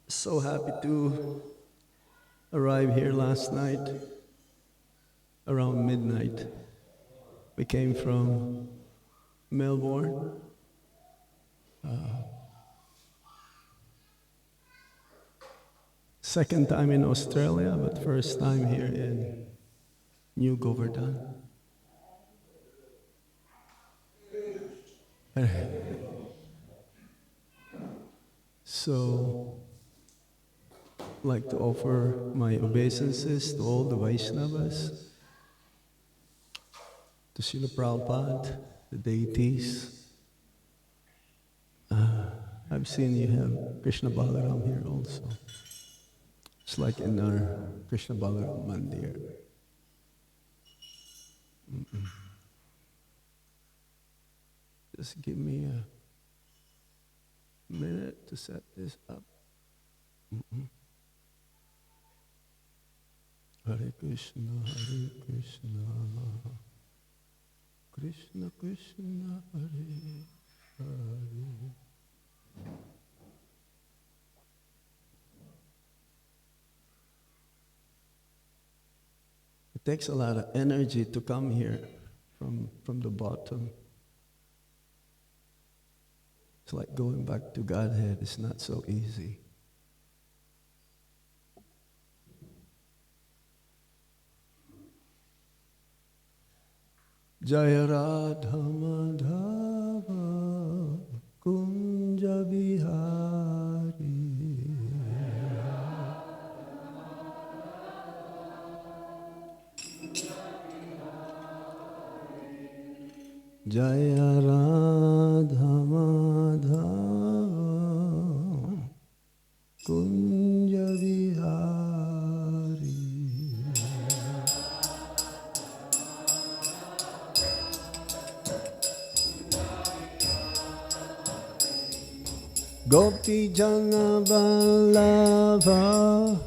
So happy to arrive here last night around midnight. We came from Melbourne. Second time in Australia, but first time here in New Govardhana. So, I'd like to offer my obeisances to all the Vaishnavas, to Srila Prabhupada, the deities. I've seen you have Krishna Balaram here also. It's like in our Krishna Balaram Mandir. Just give me a minute to set this up. Hare Krishna, Krishna Krishna, Hare Hare. It takes a lot of energy to come here from the bottom. It's like going back to Godhead. It's not so easy. Jaya Radha Madhava Kunja Vihari Jaya Radha Madhava Kunja Vihari Gopi Jana Vallabha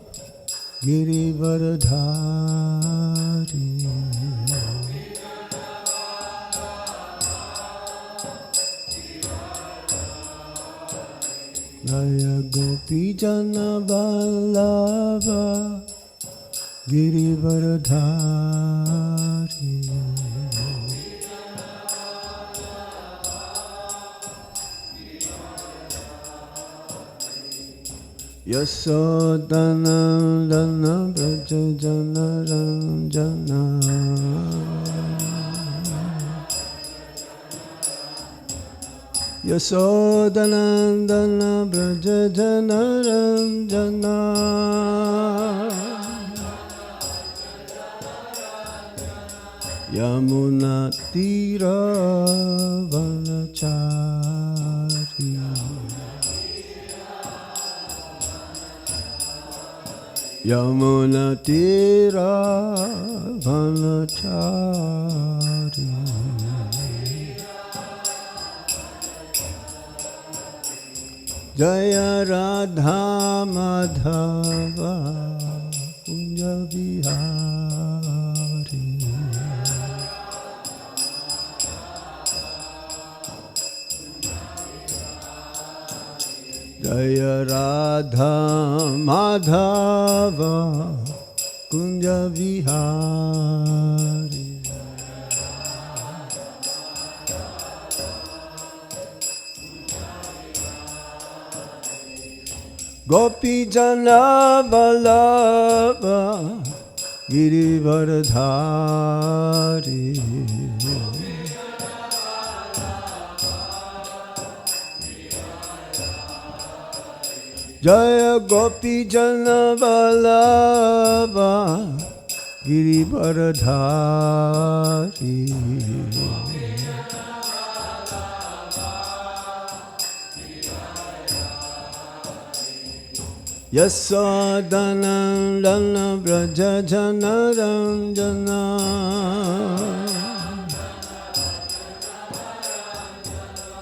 Girivardhari Jaya Gopi Jana Vallabha Girivardhari Yasodhanandana Braja Janaranjana Yasodhanandana Braja Janaranjana Yamuna Tira Vanachari Yamuna Tira Vanachari Jaya Radha Madhava Kunja Vihari Jaya Radha Madhava Kunja Vihari Gopi Jana Vallabha Girivardhari Jaya Gopi Jana Vallabha Girivardhari Yasodhanandana Braja Janaranjana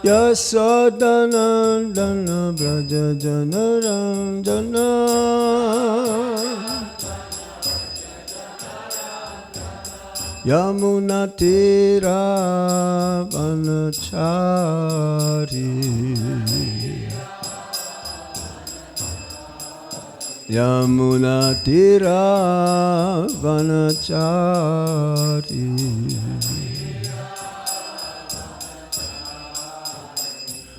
Yasodhanandana Braja Janaranjana Yamuna Tira Vanachari Yamuna tira vanachari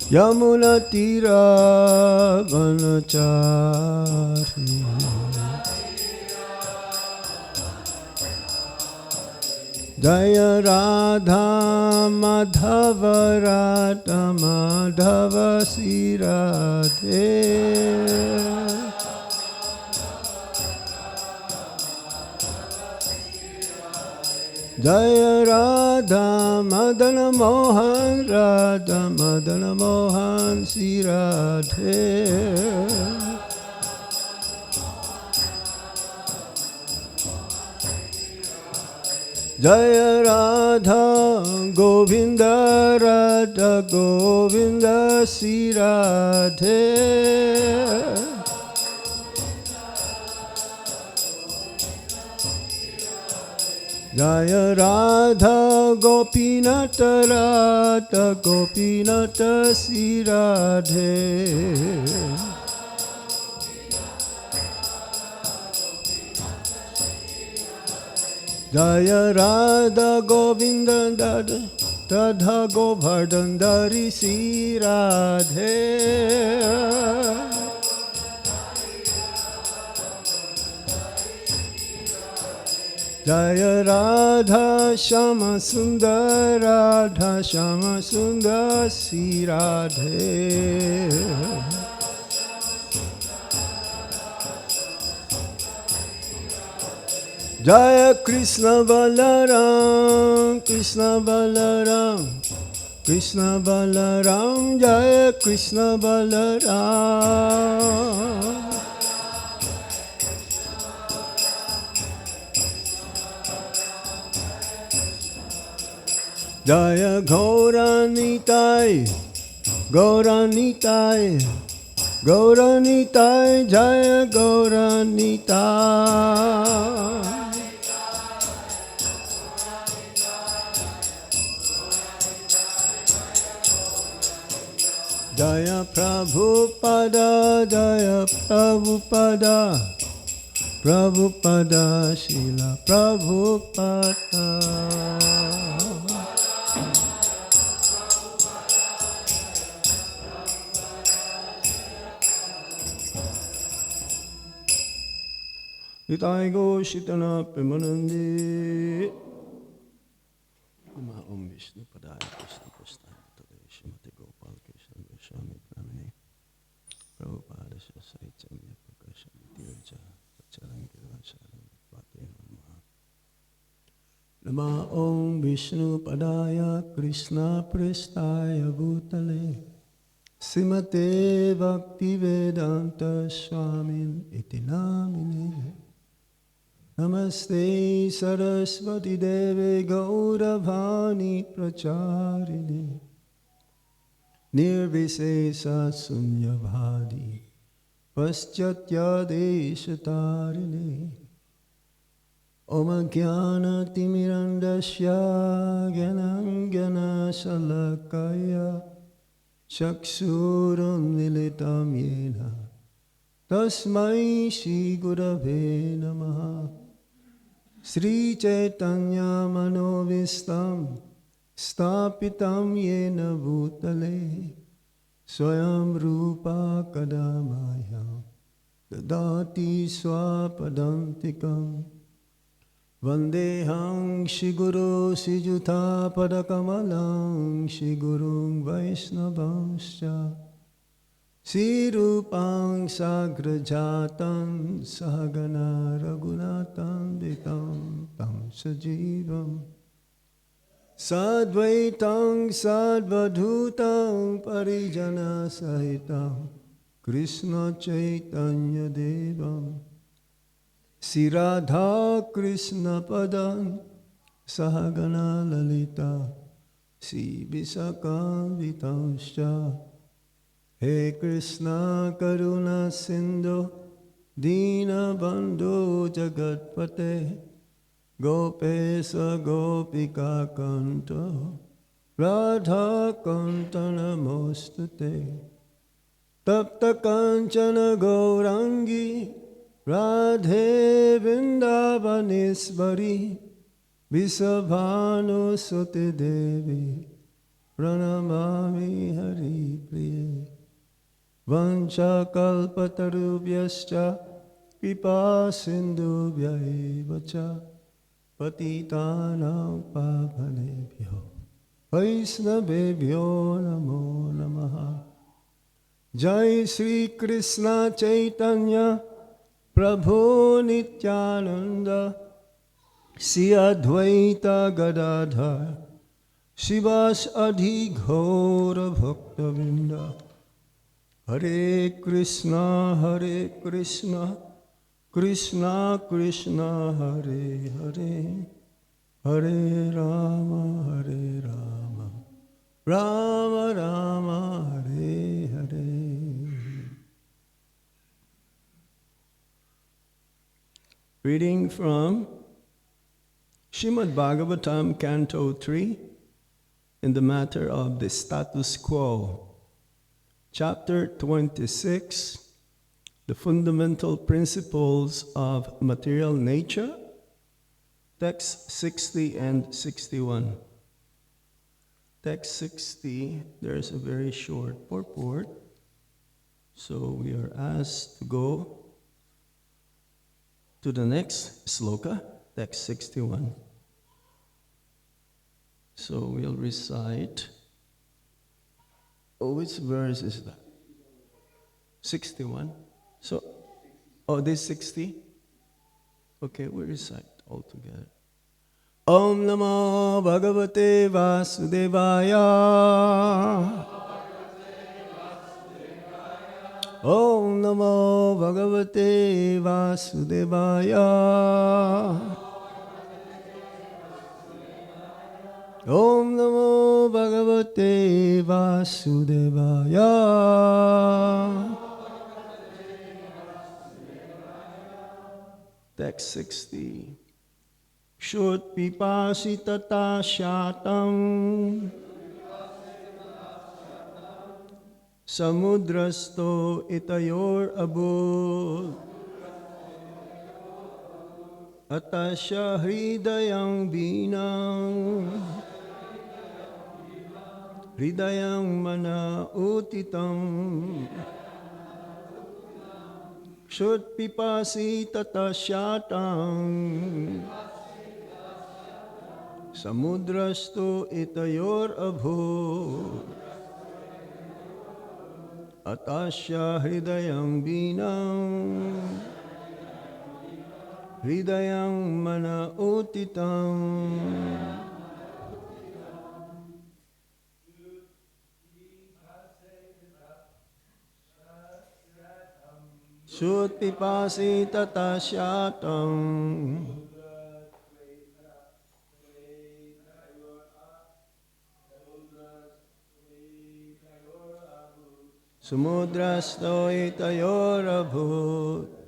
Yamuna tira vanachari Jaya Radha Madhava Radha Madhava Sri Radhe Jaya Radha Madana Mohan Radha Madana Mohan Sri Radhe Jaya Radha Govinda Radha Govinda Sri Radhe Jaya Radha Gopinata Radha Gopinata Sri Radhe Jaya Radha Govinda Dada Tadha Govardhana Sri Radhe Jaya Radha Shama Sundar Radha Shama Sundar Sri Radhe Jaya Krishna Balaram Krishna Balaram Krishna Balaram Jaya Krishna Balaram Jaya Gauranitai Gauranitai Gauranitai Jaya Gauranitai Jaya Prabhupada Jaya Prabhupada Prabhupada Srila Prabhupada Itai go Shitana Premanandi Nama Om Vishnu Padaya Krishna Prasthaya Tade Shrimati Gopal Krishna Goswami Pramani Prabhupada Saitanya Prakasha Tirja Charangira Sharan Bhakti Nama Om Vishnu Padaya Krishna Prasthaya Bhutale Srimate Bhakti Vedanta Swami Iti Namine Namaste Saraswati Deve Gauravani Pracharini Nirvisesa Sunyavadi Paschatya Deshatarine Om Jnana Timirandasya Gyanangana Salakaya Chaksuram Militam Yena Tasmai Shri Gurave Namaha Sri Chaitanya Manovistam Stapitam Yena Bhutale Swayam Rupa Kadamaya Dadati Swapadantikam Vandeham Shri Guru Sijutha Padakamalam Shri Gurung Vaishnavamscha Sri Rupang Sagrajatam Sahagana Raghunathan Vitam Tam Sajivam Sadvaitam Sadvadhutam Parijana Sahitam Krishna Chaitanya Devam Sri Radha Krishna Padam Sahagana Lalita Sri Visakha Vitamscha He Krishna Karuna Sindhu Dina Bandhu Jagatpate Gopesa Gopika Kanto Radha Kanta Namostate Tapta Kanchana Gaurangi Radhe Vrindavaneshwari Visabhanu Suti Devi Pranamami Hari Priye Vancha Kalpatarubhyascha Kripa Sindhubhya Evacha Patitanam Pavanebhyo Vaisnavebhyo Namo Namaha. Jai Shri Krishna Chaitanya Prabhu Nityananda Sri Advaita Gadadhar Shivas Adhi Ghora Bhaktavinda. Hare Krishna Krishna Krishna Hare Hare Hare Rama Rama Rama Hare Hare. Reading from Srimad Bhagavatam, Canto 3, in the matter of the status quo. Chapter 26, the fundamental principles of material nature, text 60 and 61. Text 60, there's a very short purport, so we are asked to go to the next sloka, text 61. So we'll recite. Oh, which verse is that? 61. So, this 60? Okay, we recite all together. Om Namo Bhagavate Vasudevaya. Om Namo Bhagavate Vasudevaya. Om Namo Bhagavate Vasudevaya. Text 60. Shut pipasi tata shatam samudrasto itayor abud atasya hridayang binang hridayang mana utitam shut pipasi tata shatam samudrasto itayor abhu atasya hridayang binang hridayang mana utitam. Shut pipasi tata shatam Samudrasto itayor abhut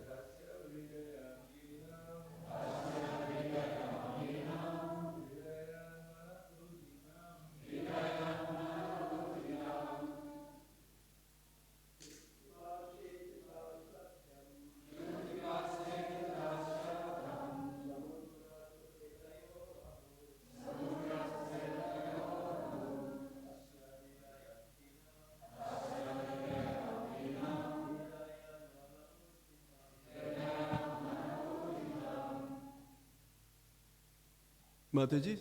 Mataji?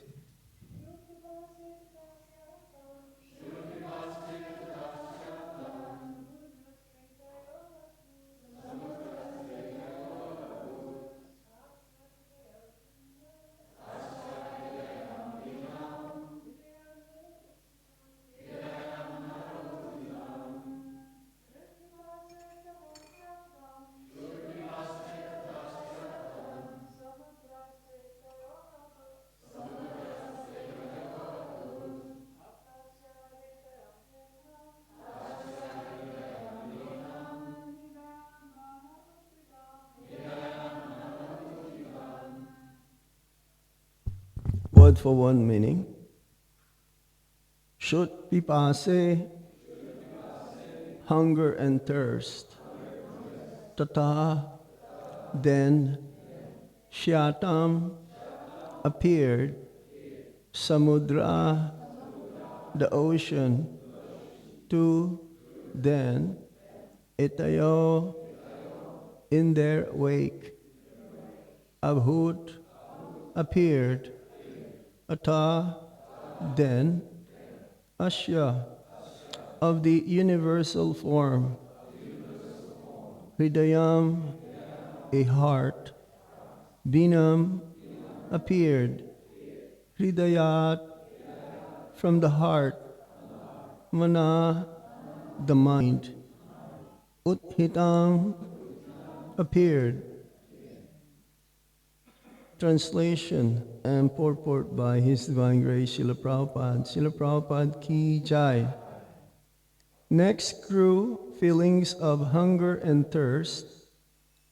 Word for one meaning. Shut pipase, hunger and thirst. Tata, Then Shyatam appeared, Samudra, the ocean, two, then Itayo, in their wake, Abhut appeared, Ata, then Asya, of the universal form, Hridayam, a heart, Binam appeared, Hridayat, from the heart, Mana, the mind, Uthitam appeared. Translation and purport by His Divine Grace Srila Prabhupada. Srila Prabhupada Ki Jai. Next grew feelings of hunger and thirst,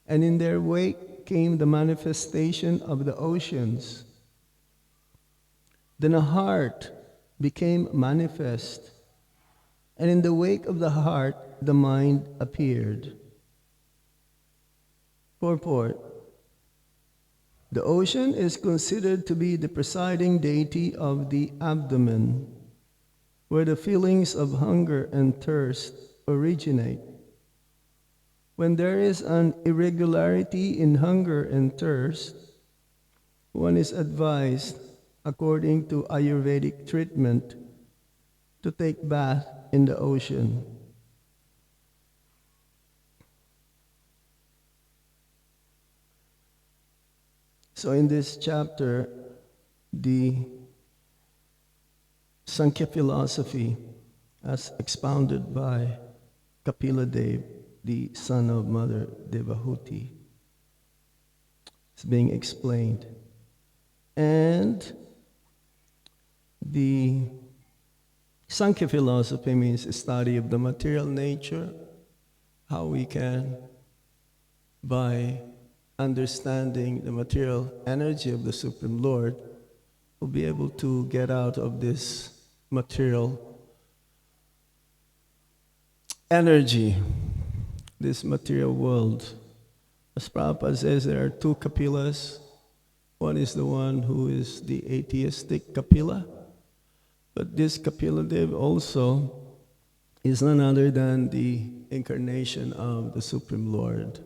and in their wake came the manifestation of the oceans. Then a heart became manifest, and in the wake of the heart the mind appeared. Purport. The ocean is considered to be the presiding deity of the abdomen, where the feelings of hunger and thirst originate. When there is an irregularity in hunger and thirst, one is advised, according to Ayurvedic treatment, to take bath in the ocean. So in this chapter, the Sankhya philosophy, as expounded by Kapila Dev, the son of Mother Devahuti, is being explained. And the Sankhya philosophy means a study of the material nature, how we can, by understanding the material energy of the Supreme Lord, will be able to get out of this material energy, this material world. As Prabhupada says, there are two Kapilas. One is the one who is the atheistic Kapila, but this Kapila Dev also is none other than the incarnation of the Supreme Lord.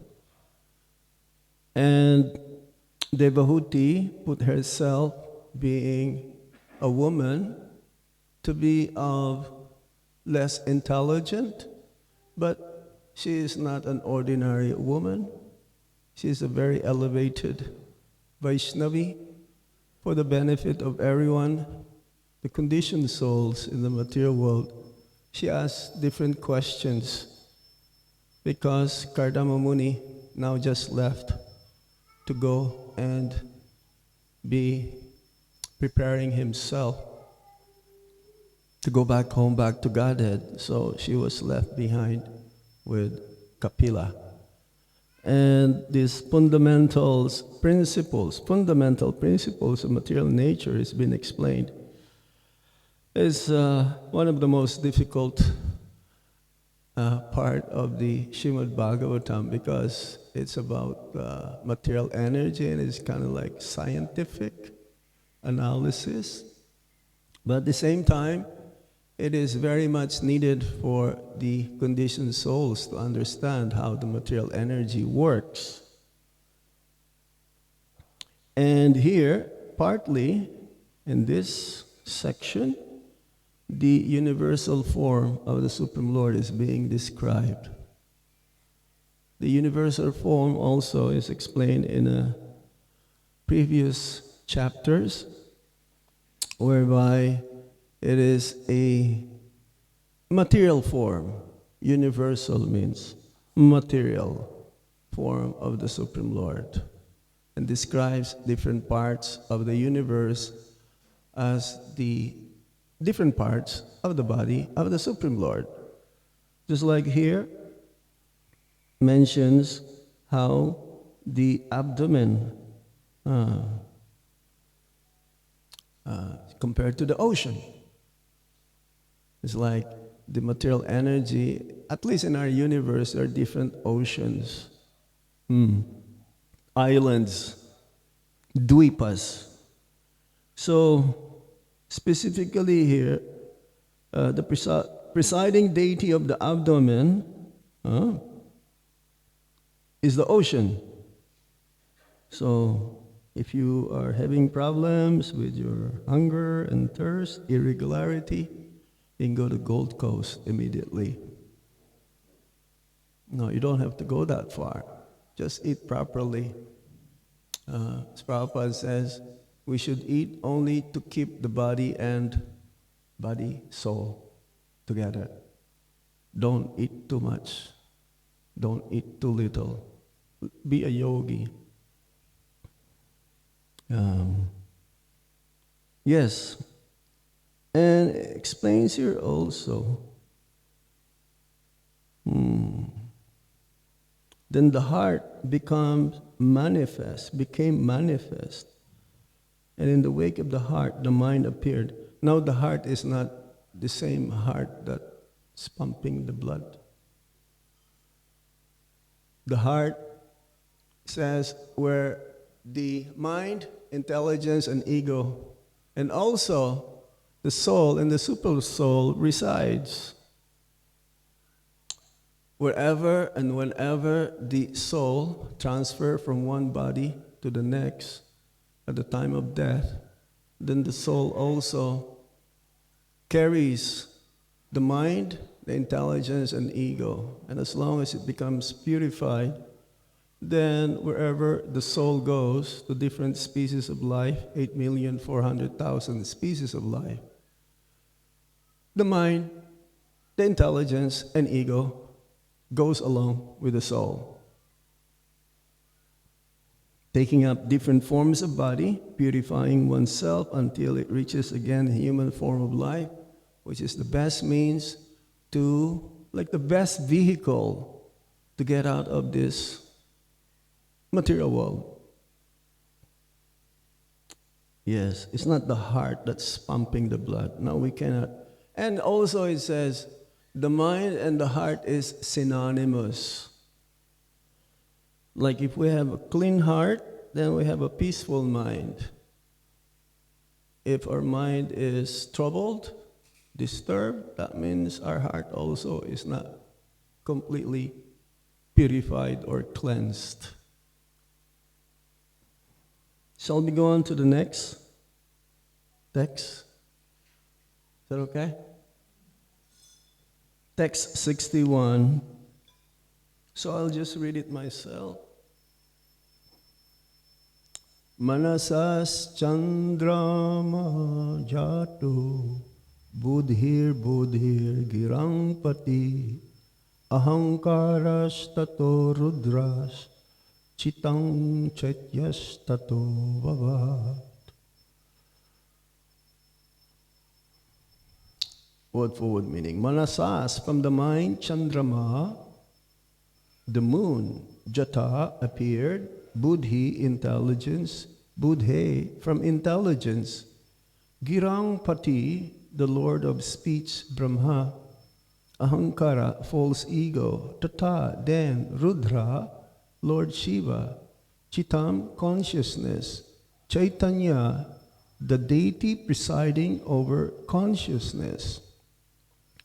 And Devahuti put herself, being a woman, to be of less intelligent, but she is not an ordinary woman. She is a very elevated Vaishnavi for the benefit of everyone, the conditioned souls in the material world. She asks different questions because Kardama Muni now just left to go and be preparing himself to go back home, back to Godhead. So she was left behind with Kapila. And these fundamental principles of material nature has been explained. It's one of the most difficult part of the Srimad Bhagavatam because it's about material energy and it's kind of like scientific analysis. But at the same time, it is very much needed for the conditioned souls to understand how the material energy works. And here, partly in this section, the universal form of the Supreme Lord is being described. The universal form also is explained in previous chapters, whereby it is a material form. Universal means material form of the Supreme Lord, and describes different parts of the universe as the different parts of the body of the Supreme Lord. Just like here, mentions how the abdomen compared to the ocean. It's like the material energy, at least in our universe, there are different oceans. islands, dvipas. So, specifically here, the presiding deity of the abdomen is the ocean. So, if you are having problems with your hunger and thirst, irregularity, you can go to Gold Coast immediately. No, you don't have to go that far. Just eat properly. As Prabhupada says, we should eat only to keep the body and soul together. Don't eat too much. Don't eat too little. Be a yogi. Yes. And it explains here also. Then the heart became manifest. And in the wake of the heart, the mind appeared. Now the heart is not the same heart that's pumping the blood. The heart says where the mind, intelligence, and ego, and also the soul and the super soul resides. Wherever and whenever the soul transfers from one body to the next at the time of death, then the soul also carries the mind, the intelligence, and ego. And as long as it becomes purified, then wherever the soul goes to different species of life, 8,400,000 species of life, the mind, the intelligence, and ego goes along with the soul, taking up different forms of body, purifying oneself until it reaches again a human form of life, which is the best means to, like the best vehicle to get out of this material world. Yes, it's not the heart that's pumping the blood. No, we cannot. And also it says, the mind and the heart is synonymous. Like if we have a clean heart, then we have a peaceful mind. If our mind is troubled, disturbed, that means our heart also is not completely purified or cleansed. Shall we go on to the next text? Is that okay? Text 61. So I'll just read it myself. Manasas chandrama jato budhir girangpati ahankaras tato rudras chitang chatyas tato bhavat. Word for word meaning. Manasas, from the mind, chandrama, the moon, jata, appeared, buddhi, intelligence, buddhe, from intelligence, girangpati, the lord of speech, Brahma, ahankara, false ego, tata, then, rudra, Lord Shiva, chitam, consciousness, chaitanya, the deity presiding over consciousness,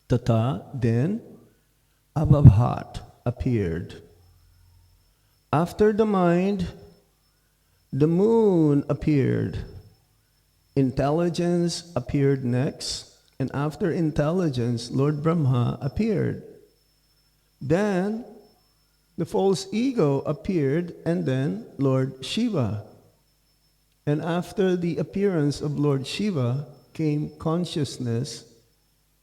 tata, then, abhabhat, appeared. After the mind, the moon appeared. Intelligence appeared next, and after intelligence, Lord Brahma appeared. Then, the false ego appeared, and then Lord Shiva. And after the appearance of Lord Shiva came consciousness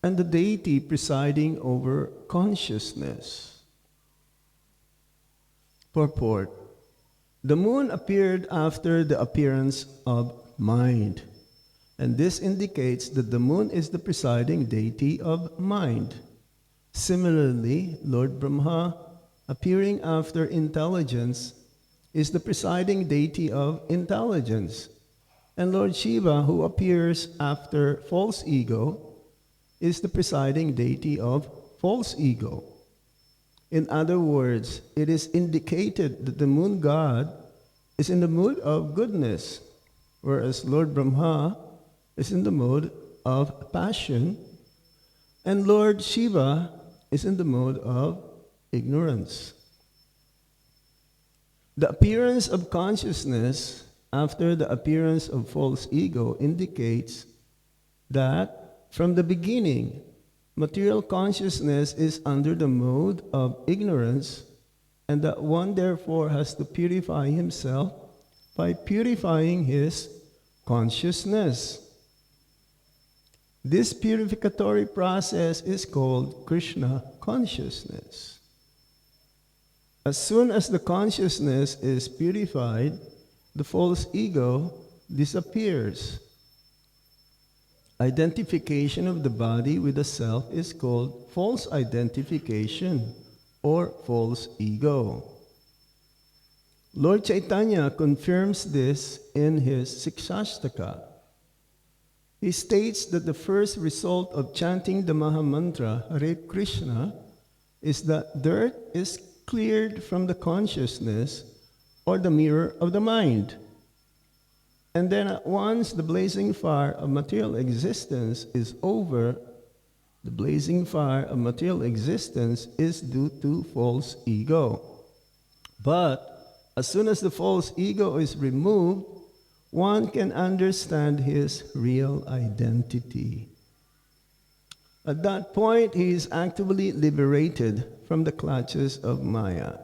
and the deity presiding over consciousness. Purport. The moon appeared after the appearance of mind. And this indicates that the moon is the presiding deity of mind. Similarly, Lord Brahma, appearing after intelligence, is the presiding deity of intelligence. And Lord Shiva, who appears after false ego, is the presiding deity of false ego. In other words, it is indicated that the moon god is in the mood of goodness, whereas Lord Brahma is in the mood of passion, and Lord Shiva is in the mode of ignorance. The appearance of consciousness after the appearance of false ego indicates that from the beginning, material consciousness is under the mode of ignorance, and that one therefore has to purify himself by purifying his consciousness. This purificatory process is called Krishna consciousness. As soon as the consciousness is purified, the false ego disappears. Identification of the body with the self is called false identification or false ego. Lord Chaitanya confirms this in his Sikshastaka. He states that the first result of chanting the Mahamantra Hare Krishna is that dirt is cleared from the consciousness or the mirror of the mind. And then at once the blazing fire of material existence is over, the blazing fire of material existence is due to false ego. But as soon as the false ego is removed, one can understand his real identity. At that point, he is actively liberated from the clutches of Maya.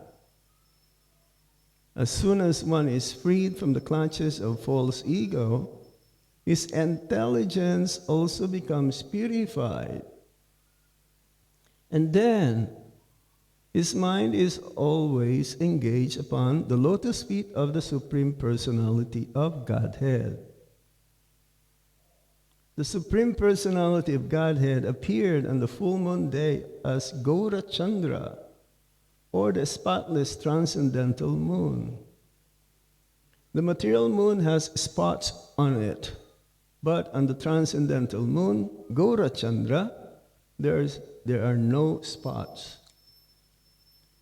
As soon as one is freed from the clutches of false ego, his intelligence also becomes purified. And then, his mind is always engaged upon the lotus feet of the Supreme Personality of Godhead. The Supreme Personality of Godhead appeared on the full moon day as Gaura Chandra, or the spotless transcendental moon. The material moon has spots on it, but on the transcendental moon, Gaura Chandra, there are no spots.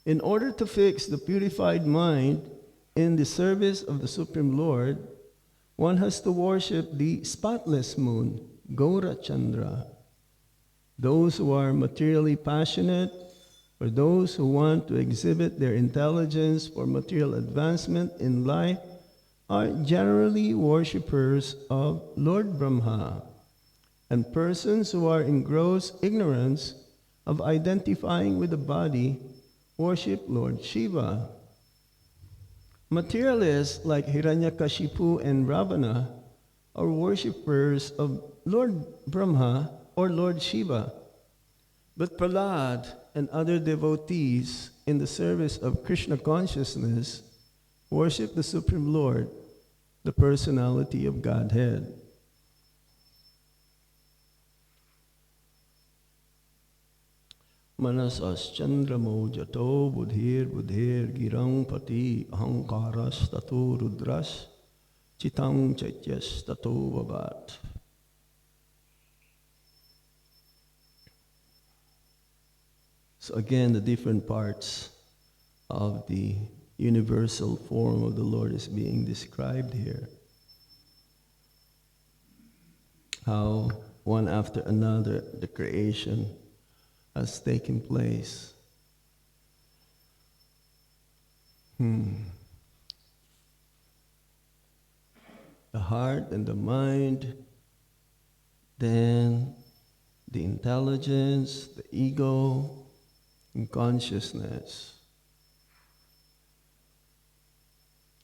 In order to fix the purified mind in the service of the Supreme Lord, one has to worship the spotless moon, Gaura Chandra. Those who are materially passionate, or those who want to exhibit their intelligence for material advancement in life, are generally worshippers of Lord Brahma, and persons who are in gross ignorance of identifying with the body worship Lord Shiva. Materialists like Hiranyakashipu and Ravana are worshippers of Lord Brahma or Lord Shiva. But Prahlad and other devotees in the service of Krishna consciousness worship the Supreme Lord, the Personality of Godhead. Manasas chandramo jato budhir girang pati ahankaras tato rudras chitang chaityas tato vavat. So again, the different parts of the universal form of the Lord is being described here. How one after another the creation has taken place. The heart and the mind, then the intelligence, the ego, and consciousness.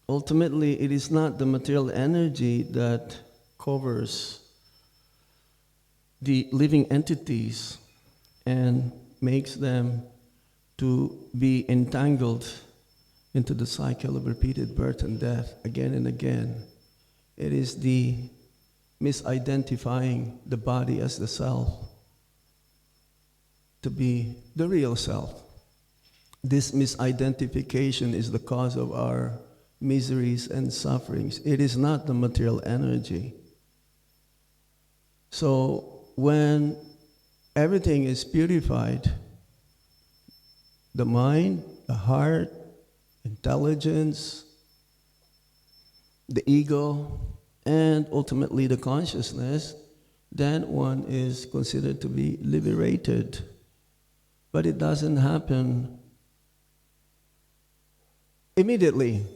Ultimately, it is not the material energy that covers the living entities and makes them to be entangled into the cycle of repeated birth and death again and again. It is the misidentifying the body as the self to be the real self. This misidentification is the cause of our miseries and sufferings. It is not the material energy. So when everything is purified, the mind, the heart, intelligence, the ego, and ultimately the consciousness, then one is considered to be liberated. But it doesn't happen immediately.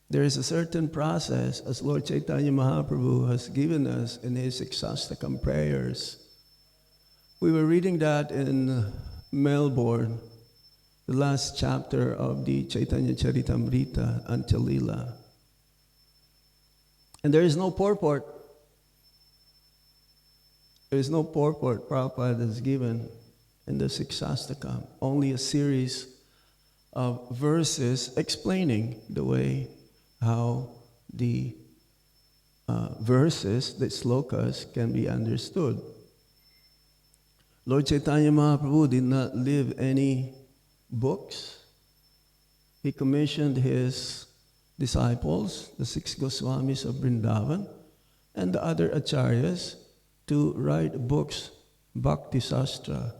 There is a certain process, as Lord Chaitanya Mahaprabhu has given us in his ISKCON prayers. We were reading that in Melbourne, the last chapter of the Chaitanya Charitamrita, Antalila. And there is no purport. There is no purport Prabhupada has given in the ISKCON. Only a series of verses explaining the way how the verses, the slokas, can be understood. Lord Chaitanya Mahaprabhu did not leave any books. He commissioned his disciples, the 6 Goswamis of Vrindavan, and the other acharyas to write books, Bhakti Sastra,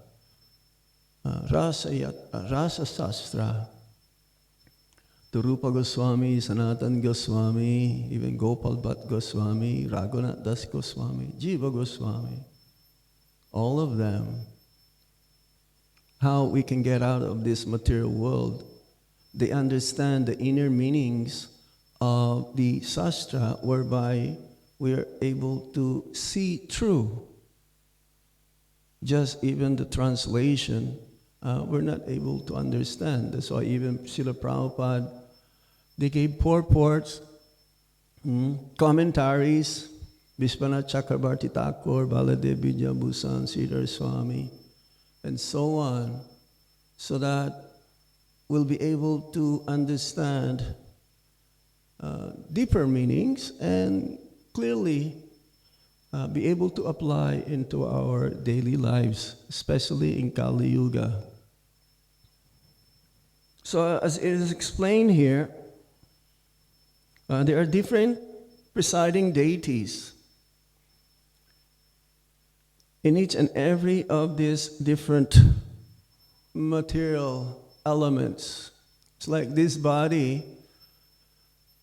Rasa Sastra, to Rupa Goswami, Sanatan Goswami, even Gopal Bhatt Goswami, Raghunath Das Goswami, Jiva Goswami, all of them. How we can get out of this material world. They understand the inner meanings of the Sastra, whereby we are able to see through. Just even the translation, we're not able to understand. That's why even Srila Prabhupada, they gave purports, commentaries, Vishwanath Chakrabarti Thakur, Baladev Vidyabhusan, Sridhar Swami, and so on, so that we'll be able to understand deeper meanings and clearly be able to apply into our daily lives, especially in Kali Yuga. So as it is explained here, there are different presiding deities in each and every of these different material elements. It's like this body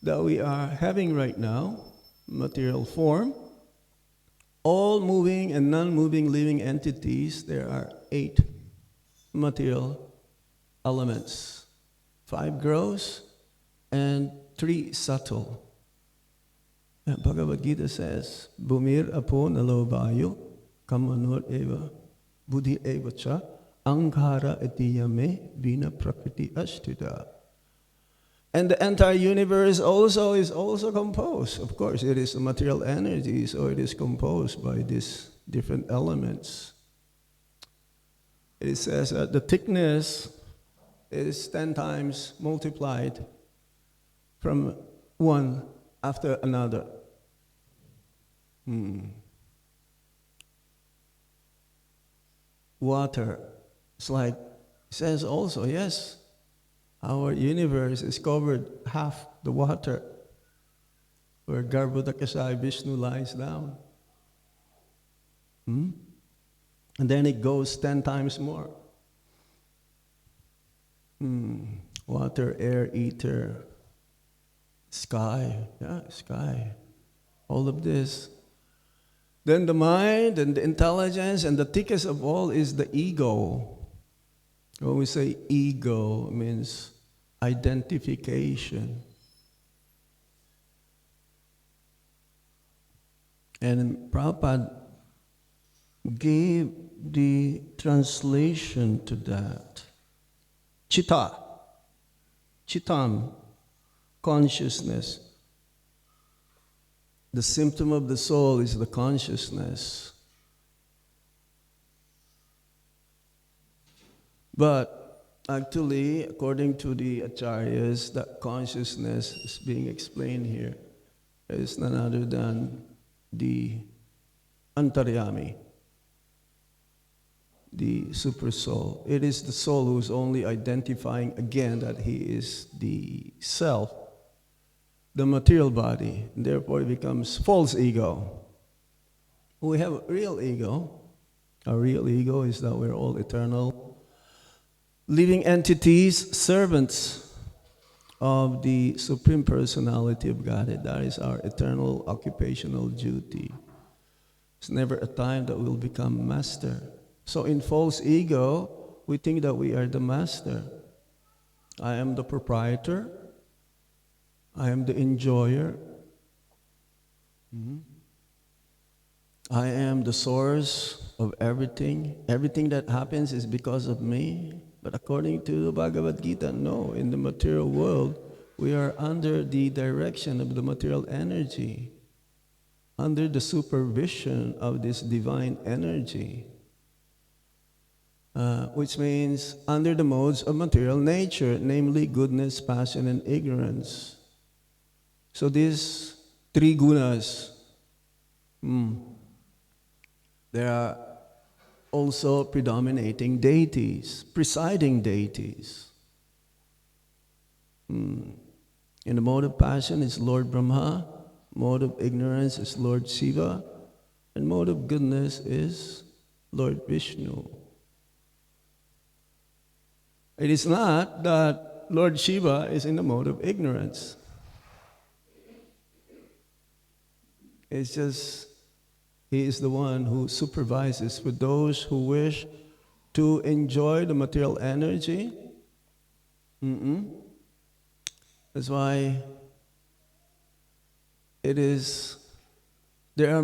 that we are having right now, material form, all moving and non-moving living entities. There are 8 material elements, 5 gross and 3 subtle. And Bhagavad Gita says, Bhumir apo nalo vayu kamanur eva buddhi eva cha ankara etiyame vina prakriti ashtita. And the entire universe also is also composed. Of course, it is a material energy, so it is composed by these different elements. It says that the thickness is 10 times multiplied from one after another. Water. It's like, it says also, yes, our universe is covered half the water, where Garbhodakasai Vishnu lies down. And then it goes 10 times more. Water, air, ether, sky, sky, all of this. Then the mind and the intelligence, and the thickest of all is the ego. When we say ego, it means identification. And Prabhupada gave the translation to that. Chitta, chittam, consciousness. The symptom of the soul is the consciousness. But actually, according to the acharyas, that consciousness is being explained here is none other than the antaryami, the super soul. It is the soul who is only identifying again that he is the self, the material body, and therefore it becomes false ego. We have a real ego. Our real ego is that we're all eternal living entities, servants of the Supreme Personality of Godhead. That is our eternal occupational duty. It's never a time that we'll become master. So in false ego, we think that we are the master. I am the proprietor. I am the enjoyer. I am the source of everything. Everything that happens is because of me. But according to the Bhagavad Gita, no. In the material world, we are under the direction of the material energy, under the supervision of this divine energy, which means under the modes of material nature, namely goodness, passion, and ignorance. So these three gunas, there are also predominating deities, presiding deities. In the mode of passion is Lord Brahma, mode of ignorance is Lord Shiva, and mode of goodness is Lord Vishnu. It is not that Lord Shiva is in the mode of ignorance. It's just he is the one who supervises for those who wish to enjoy the material energy. That's why there are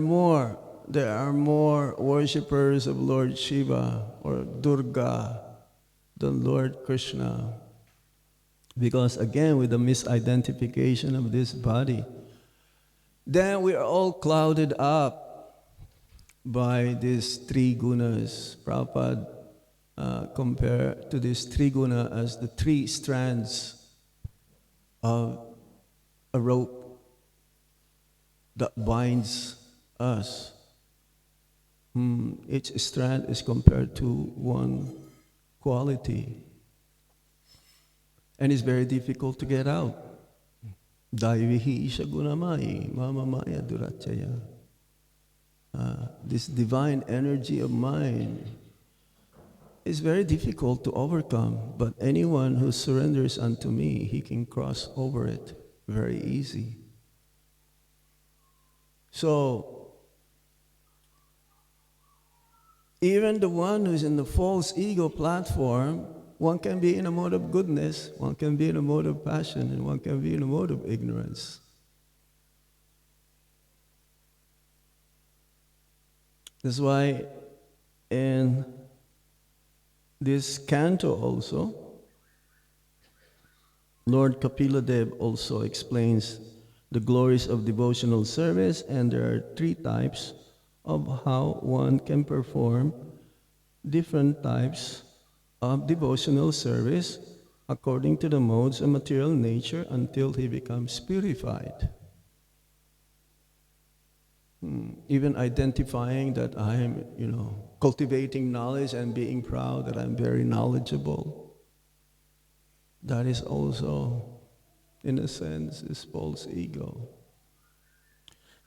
more worshippers of Lord Shiva or Durga than Lord Krishna. Because again, with the misidentification of this body, then we are all clouded up by these three gunas. Prabhupada compared to these three gunas as the three strands of a rope that binds us. Each strand is compared to one quality. And it's very difficult to get out. Daivihi isha gunamai, mama maya durachaya. This divine energy of mine is very difficult to overcome, but anyone who surrenders unto me, he can cross over it very easy. So, even the one who's in the false ego platform, one can be in a mode of goodness, one can be in a mode of passion, and one can be in a mode of ignorance. That's why in this canto also, Lord Kapila Dev also explains the glories of devotional service, and there are three types of how one can perform different types of devotional service according to the modes of material nature until he becomes purified. Even identifying that I am, cultivating knowledge and being proud that I'm very knowledgeable. That is also, in a sense, is false ego.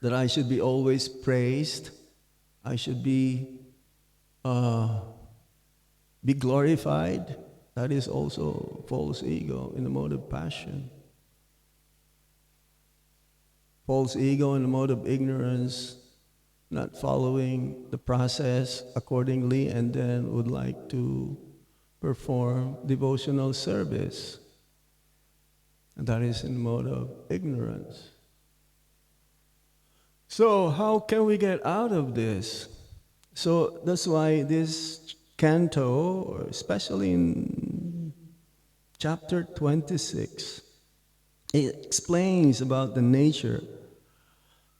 That I should be always praised, I should be glorified. That is also false ego in the mode of passion. False ego in the mode of ignorance, not following the process accordingly, and then would like to perform devotional service. And that is in the mode of ignorance. So how can we get out of this? So that's why this canto, especially in chapter 26, it explains about the nature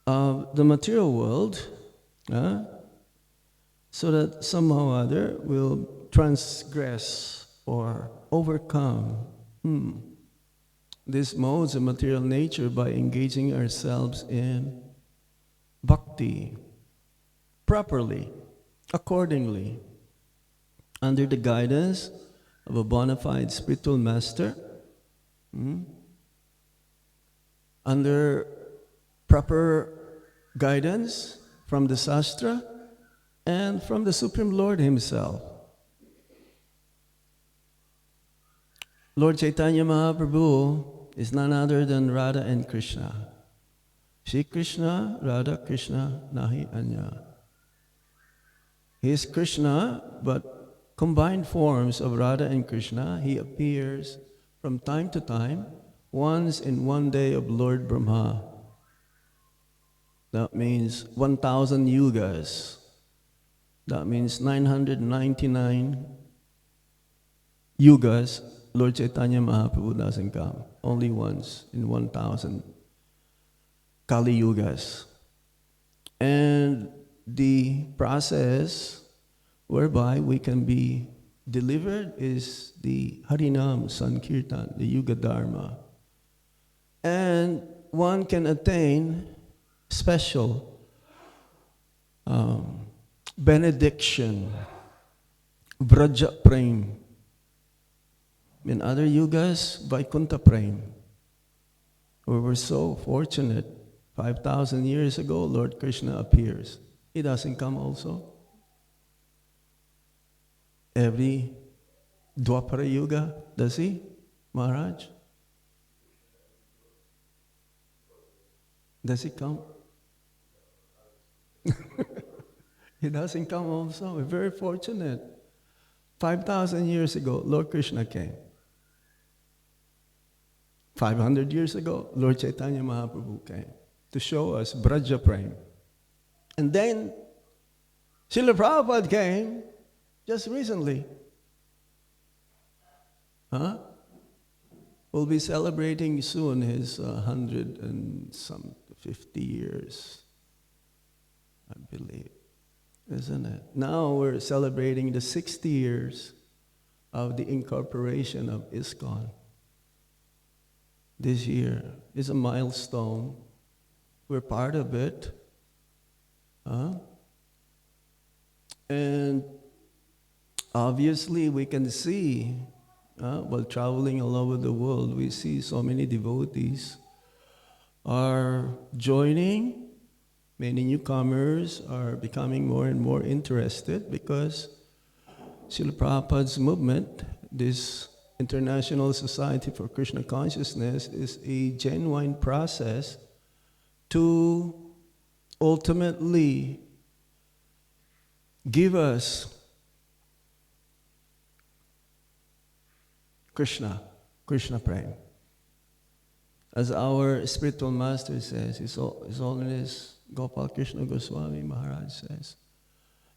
of the material world, so that somehow or other we'll transgress or overcome these modes of material nature by engaging ourselves in bhakti properly, accordingly, under the guidance of a bona fide spiritual master, under proper guidance from the Shastra and from the Supreme Lord Himself. Lord Chaitanya Mahaprabhu is none other than Radha and Krishna. Shri Krishna, Radha Krishna, Nahi Anya. He is Krishna, but combined forms of Radha and Krishna. He appears from time to time, once in one day of Lord Brahma. That means 1,000 yugas. That means 999 yugas. Lord Chaitanya Mahaprabhu doesn't come. Only once in 1,000 Kali yugas. And the process whereby we can be delivered is the Harinam Sankirtan, the Yuga Dharma. And one can attain special benediction, Vraja Prem. In other yugas, Vaikuntha Prem. We were so fortunate. 5,000 years ago, Lord Krishna appears. He doesn't come also. Every Dwapara Yuga, does he, Maharaj? Does he come? He doesn't come also. We're very fortunate. 5,000 years ago, Lord Krishna came. 500 years ago, Lord Chaitanya Mahaprabhu came to show us Braja Prem. And then, Srila Prabhupada came just recently. We'll be celebrating soon his 150 years, I believe, isn't it? Now we're celebrating the 60 years of the incorporation of ISKCON. This year is a milestone. We're part of it. And obviously we can see, while traveling all over the world, we see so many devotees are joining. Many newcomers are becoming more and more interested because Srila Prabhupada's movement, this International Society for Krishna Consciousness, is a genuine process to ultimately give us Krishna Prem. As our spiritual master says, His Holiness Gopal Krishna Goswami Maharaj says,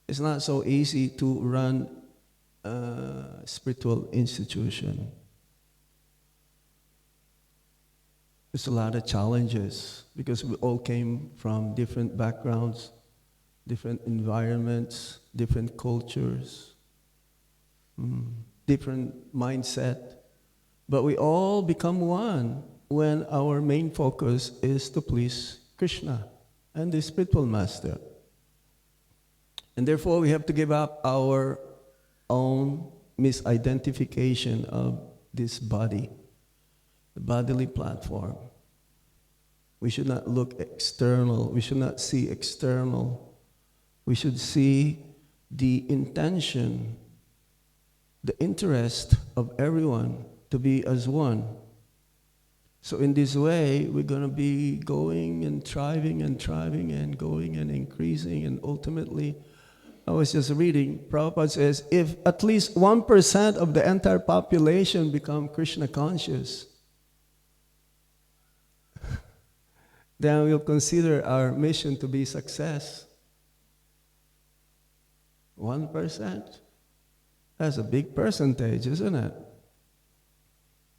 it's not so easy to run a spiritual institution. There's a lot of challenges because we all came from different backgrounds, different environments, different cultures, different mindset. But we all become one when our main focus is to please Krishna and the spiritual master. And therefore we have to give up our own misidentification of this body, the bodily platform. We should not look external. We should not see external. We should see the intention, the interest of everyone to be as one. So in this way, we're going to be going and thriving and going and increasing, and ultimately, I was just reading, Prabhupada says, if at least 1% of the entire population become Krishna conscious, then we'll consider our mission to be success. 1%? That's a big percentage, isn't it?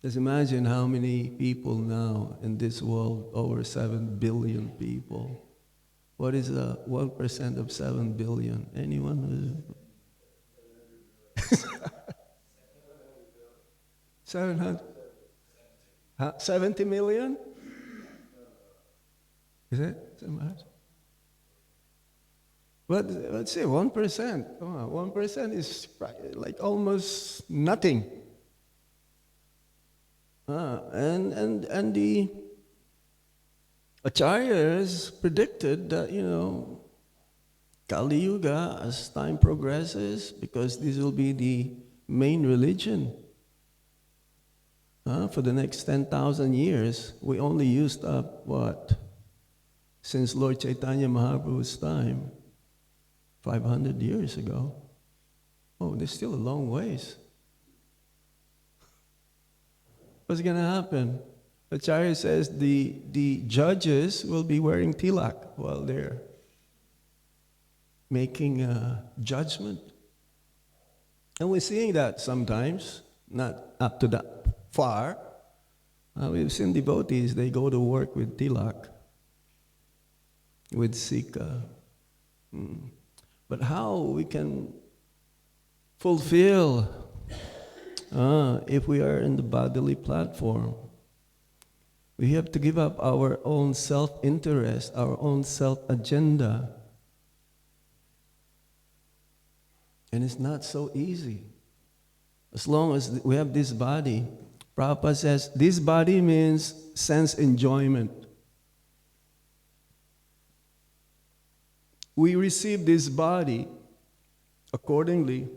Just imagine how many people now in this world, over 7 billion people. What is 1% of 7 billion? Anyone? 700? 70 million? Is it? But let's say 1%. Come on, 1% is like almost nothing. And the Acharyas predicted that, Kali Yuga, as time progresses, because this will be the main religion For the next 10,000 years, we only used up what? Since Lord Chaitanya Mahaprabhu's time, 500 years ago. Oh, there's still a long ways. What's going to happen? Acharya says the judges will be wearing tilak while they're making a judgment. And we're seeing that sometimes, not up to that far. We've seen devotees, they go to work with tilak, with sika. But how we can fulfill if we are in the bodily platform? We have to give up our own self-interest, our own self-agenda. And it's not so easy. As long as we have this body, Prabhupada says, this body means sense enjoyment. We receive this body accordingly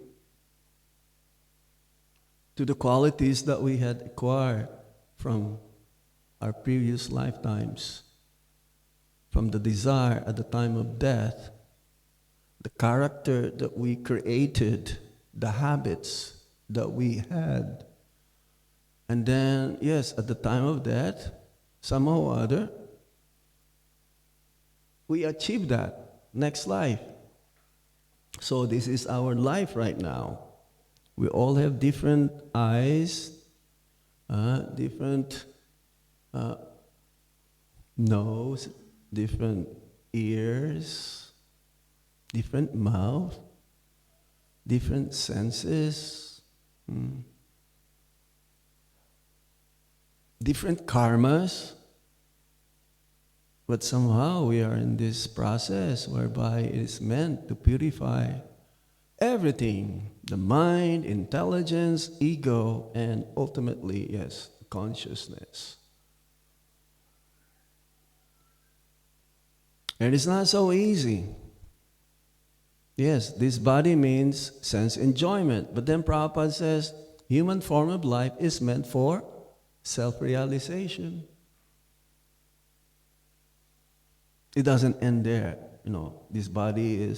to the qualities that we had acquired from our previous lifetimes, from the desire at the time of death, the character that we created, the habits that we had. And then, yes, at the time of death, somehow or other, we achieve that next life. So this is our life right now. We all have different eyes, different nose, different ears, different mouth, different senses, different karmas. But somehow we are in this process whereby it is meant to purify everything, the mind, intelligence, ego, and ultimately, yes, consciousness. And it's not so easy. Yes, this body means sense enjoyment. But then Prabhupada says, human form of life is meant for self-realization. It doesn't end there. This body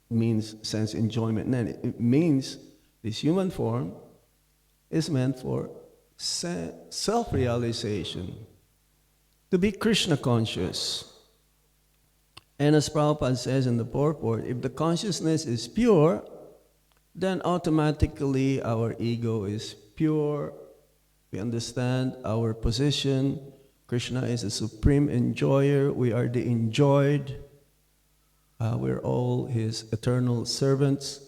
means sense enjoyment. And it means this human form is meant for self-realization, to be Krishna conscious. And as Prabhupada says in the purport, if the consciousness is pure, then automatically our ego is pure. We understand our position. Krishna is the supreme enjoyer. We are the enjoyed. We're all his eternal servants.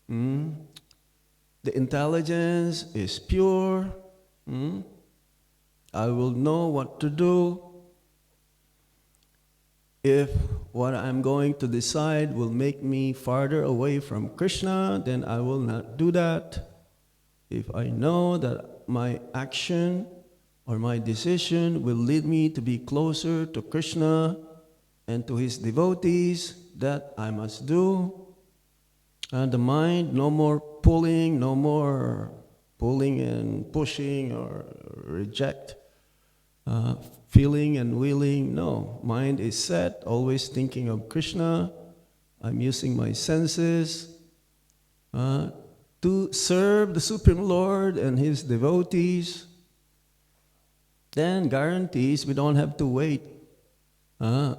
The intelligence is pure. I will know what to do. If what I'm going to decide will make me farther away from Krishna, then I will not do that. If I know that my action or my decision will lead me to be closer to Krishna and to his devotees, that I must do. And the mind, no more pulling and pushing or reject. Feeling and willing, no. Mind is set, always thinking of Krishna. I'm using my senses to serve the Supreme Lord and his devotees. Then guarantees we don't have to wait at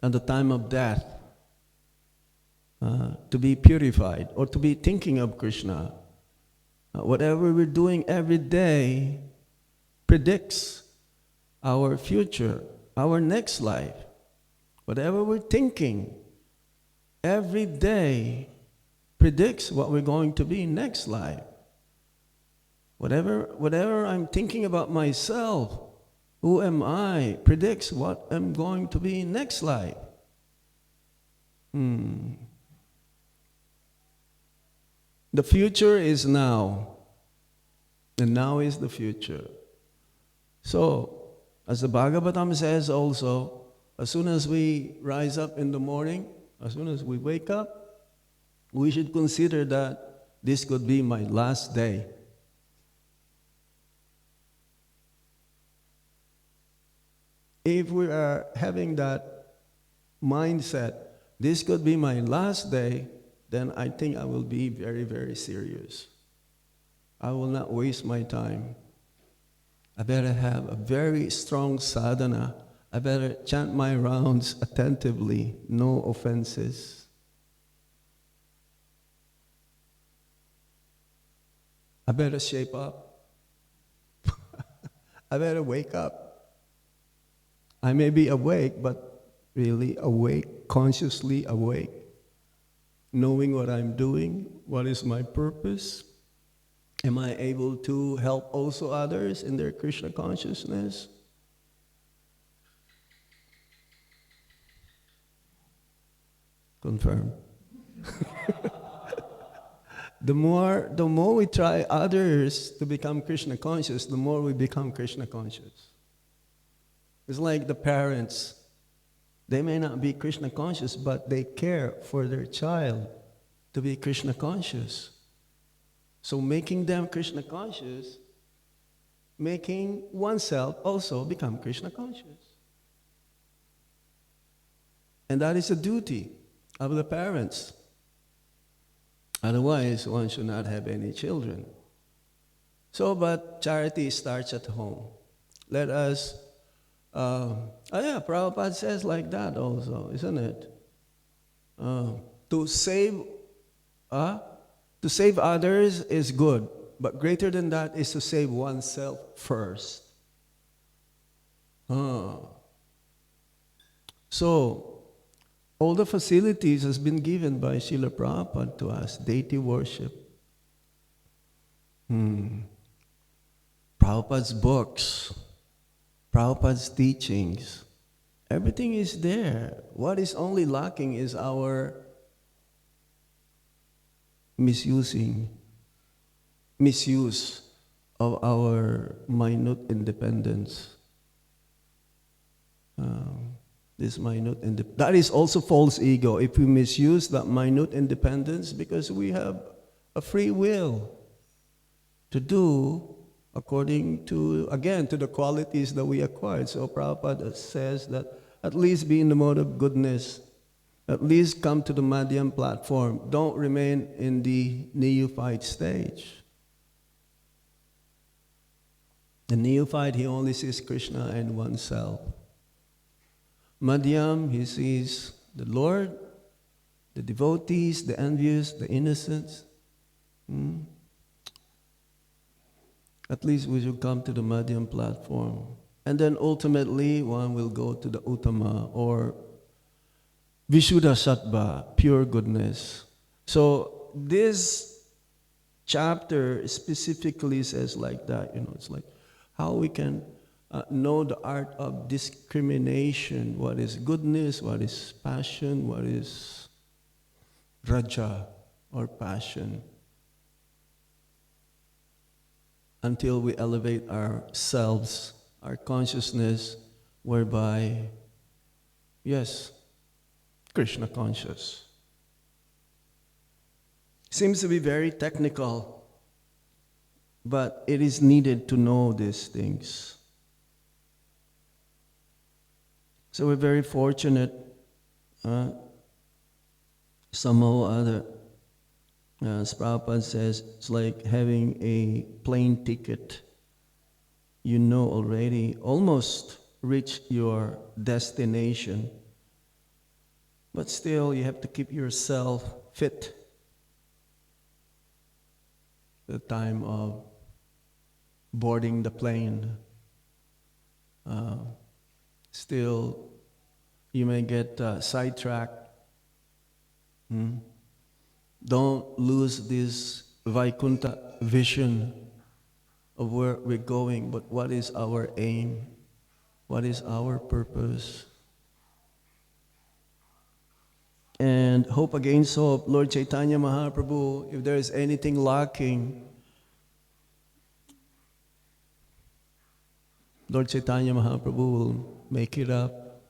the time of death to be purified or to be thinking of Krishna. Whatever we're doing every day predicts our future, our next life. Whatever we're thinking every day predicts what we're going to be next life. Whatever I'm thinking about myself, who am I, predicts what I'm going to be next life. The future is now, and now is the future. So, as the Bhagavatam says also, as soon as we rise up in the morning, as soon as we wake up, we should consider that this could be my last day. If we are having that mindset, this could be my last day, then I think I will be very, very serious. I will not waste my time. I better have a very strong sadhana. I better chant my rounds attentively, no offenses. I better shape up. I better wake up. I may be awake, but really awake, consciously awake, knowing what I'm doing, what is my purpose. Am I able to help also others in their Krishna consciousness? Confirm. The more we try others to become Krishna conscious, the more we become Krishna conscious. It's like the parents. They may not be Krishna conscious, but they care for their child to be Krishna conscious. So making them Krishna conscious, making oneself also become Krishna conscious. And that is a duty of the parents. Otherwise, one should not have any children. So, but charity starts at home. Let us, Prabhupada says like that also, isn't it? To save others is good, but greater than that is to save oneself first. So, all the facilities has been given by Srila Prabhupada to us, deity worship. Prabhupada's books, Prabhupada's teachings, everything is there. What is only lacking is our misuse of our minute independence. That is also false ego. If we misuse that minute independence, because we have a free will to do according to, again, to the qualities that we acquired. So Prabhupada says that at least be in the mode of goodness. At least come to the Madhyam platform. Don't remain in the neophyte stage. The neophyte, he only sees Krishna and oneself. Madhyam, he sees the Lord, the devotees, the envious, the innocents. At least we should come to the Madhyam platform. And then ultimately, one will go to the Uttama or Vishuddha Sattva, pure goodness. So this chapter specifically says like that, it's like how we can know the art of discrimination, what is goodness, what is passion, what is raja or passion, until we elevate ourselves, our consciousness, whereby, yes, Krishna conscious. Seems to be very technical, but it is needed to know these things. So we're very fortunate, somehow or other, as Prabhupada says, it's like having a plane ticket. You know already, almost reach your destination, but still you have to keep yourself fit at the time of boarding the plane. Still, you may get sidetracked. Don't lose this Vaikuntha vision of where we're going, but what is our aim? What is our purpose? And hope against hope, Lord Chaitanya Mahaprabhu, if there is anything lacking, Lord Chaitanya Mahaprabhu will make it up.